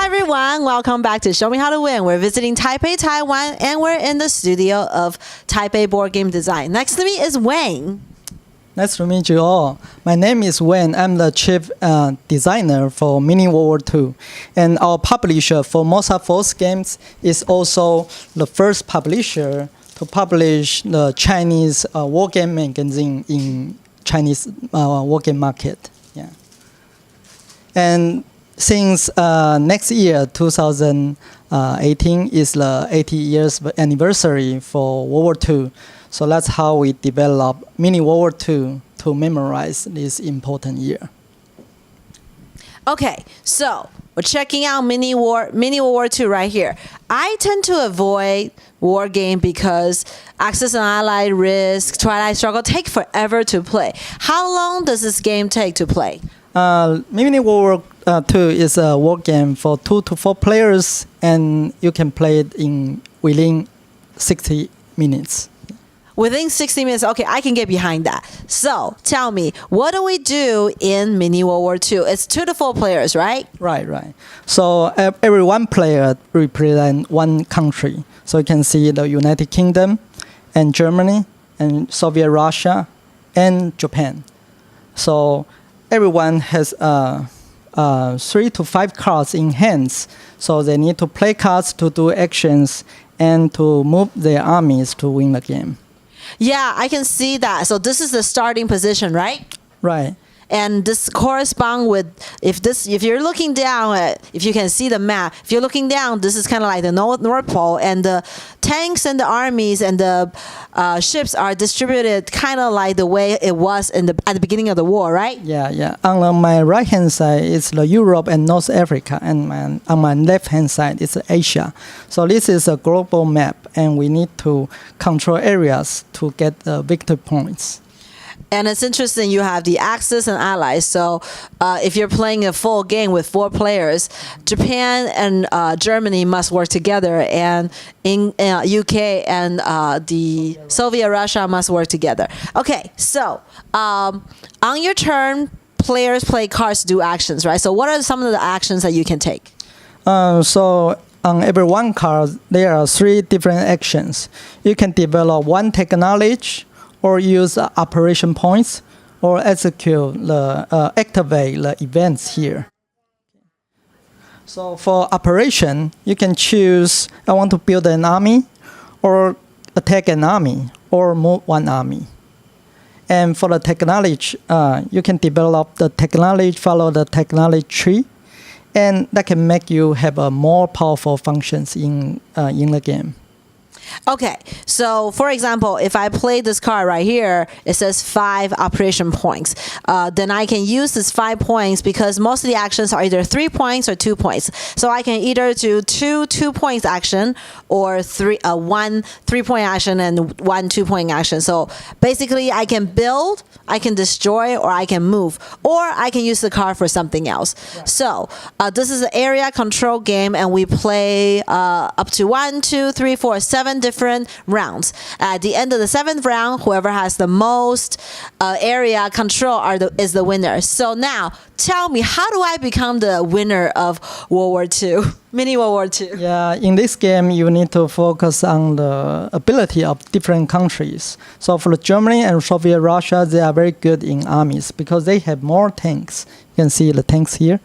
Hi everyone, welcome back to Show Me How to Win. We're visiting Taipei, Taiwan, and we're in the studio of Taipei Board Game Design. Next to me is Wayne. Nice to meet you all. My name is Wayne. I'm the chief designer for Mini WWII. And our publisher, Formosa Force Games, is also the first publisher to publish the Chinese war game magazine in Chinese war game market. Yeah. And since next year, 2018, is the 80 years anniversary for World War II. So that's how we develop Mini WWII to memorize this important year. Okay, so we're checking out Mini World War II right here. I tend to avoid war game because Axis and Allied, Risk, Twilight Struggle take forever to play. How long does this game take to play? Mini WWII is a war game for 2 to 4 players, and you can play it within 60 minutes. Within 60 minutes, okay, I can get behind that. So tell me, what do we do in Mini World War II? It's 2 to 4 players, right? Right. So every one player represents one country. So you can see the United Kingdom, and Germany, and Soviet Russia, and Japan. So everyone has 3 to 5 cards in hands. So they need to play cards to do actions and to move their armies to win the game. Yeah, I can see that. So this is the starting position, right? Right. And this corresponds with, if you're looking down at, if you can see the map, if you're looking down, this is kind of like the North Pole, and the tanks and the armies and the ships are distributed kind of like the way it was at the beginning of the war, right? Yeah. On my right hand side is the Europe and North Africa, and on my left hand side is Asia. So this is a global map, and we need to control areas to get victory points. And it's interesting, you have the Axis and Allies. So if you're playing a full game with 4 players, Japan and Germany must work together, and in UK and the Soviet Russia must work together. Okay, so on your turn, players play cards to do actions, right? So what are some of the actions that you can take? So on every one card, there are 3 different actions. You can develop one technology, or use operation points, or execute activate the events here. So for operation, you can choose, I want to build an army, or attack an army, or move one army. And for the technology, you can develop the technology, follow the technology tree, and that can make you have a more powerful functions in the game. Okay, so for example, if I play this card right here, it says 5 operation points. Then I can use this 5 points because most of the actions are either 3 points or 2 points. So I can either do 2 2-point action, or 1 3-point action and 1 2-point action. So basically I can build, I can destroy, or I can move, or I can use the card for something else. Right. So this is an area control game, and we play up to 1, 2, 3, 4, 7 different rounds. At the end of the 7th round, whoever has the most area control is the winner. So now, tell me, how do I become the winner of World War II, Mini World War II? Yeah, in this game, you need to focus on the ability of different countries. So for Germany and Soviet Russia, they are very good in armies because they have more tanks. You can see the tanks here.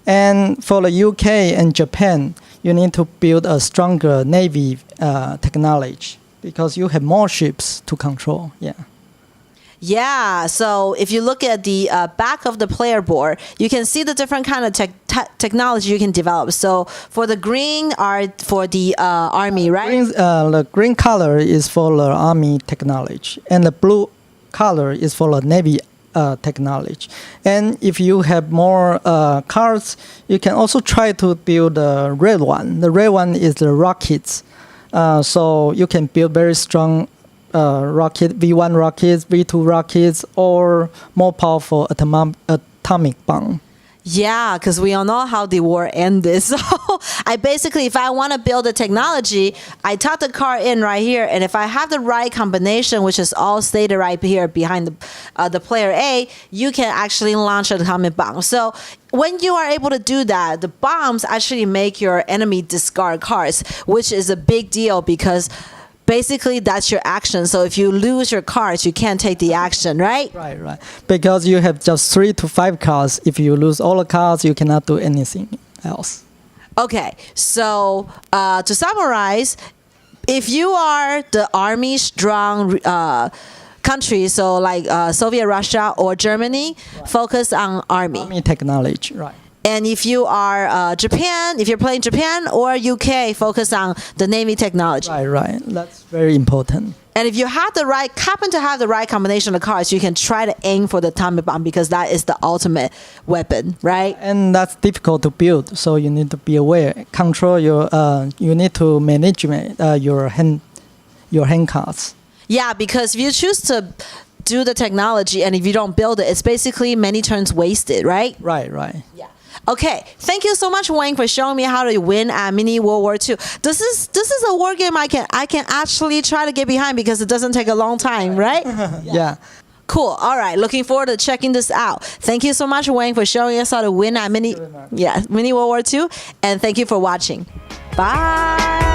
And for the UK and Japan, you need to build a stronger navy technology because you have more ships to control. Yeah, so if you look at the back of the player board, you can see the different kind of technology you can develop. So for the green are for the army, right? The green color is for the army technology, and the blue color is for the navy technology. And if you have more cards, you can also try to build the red one. The red one is the rockets. So you can build very strong rocket, V1 rockets, V2 rockets, or more powerful atomic bomb. Yeah, because we all know how the war ended. So I basically, if I want to build a technology, I tuck the card in right here, and if I have the right combination, which is all stated right here behind the player A, you can actually launch an atomic bomb. So when you are able to do that, the bombs actually make your enemy discard cards, which is a big deal because basically that's your action. So if you lose your cards, you can't take the action, right? Right. Because you have just 3 to 5 cards. If you lose all the cards, you cannot do anything else. Okay, so to summarize, if you are the army strong country, so like Soviet Russia or Germany, focus on army. Army technology, right. And if you are Japan, if you're playing Japan or UK, focus on the Navy technology. Right. That's very important. And if you happen to have the right combination of cards, you can try to aim for the atomic bomb because that is the ultimate weapon, right? And that's difficult to build, so you need to be aware. Control your. You need to manage your hand cards. Yeah, because if you choose to do the technology and if you don't build it, it's basically many turns wasted, right? Right. Yeah. Okay, thank you so much, Wayne, for showing me how to win at Mini World War II. This is a war game I can actually try to get behind because it doesn't take a long time, right? Yeah. Cool. All right. Looking forward to checking this out. Thank you so much, Wayne, for showing us how to win at Mini World War II, and thank you for watching. Bye.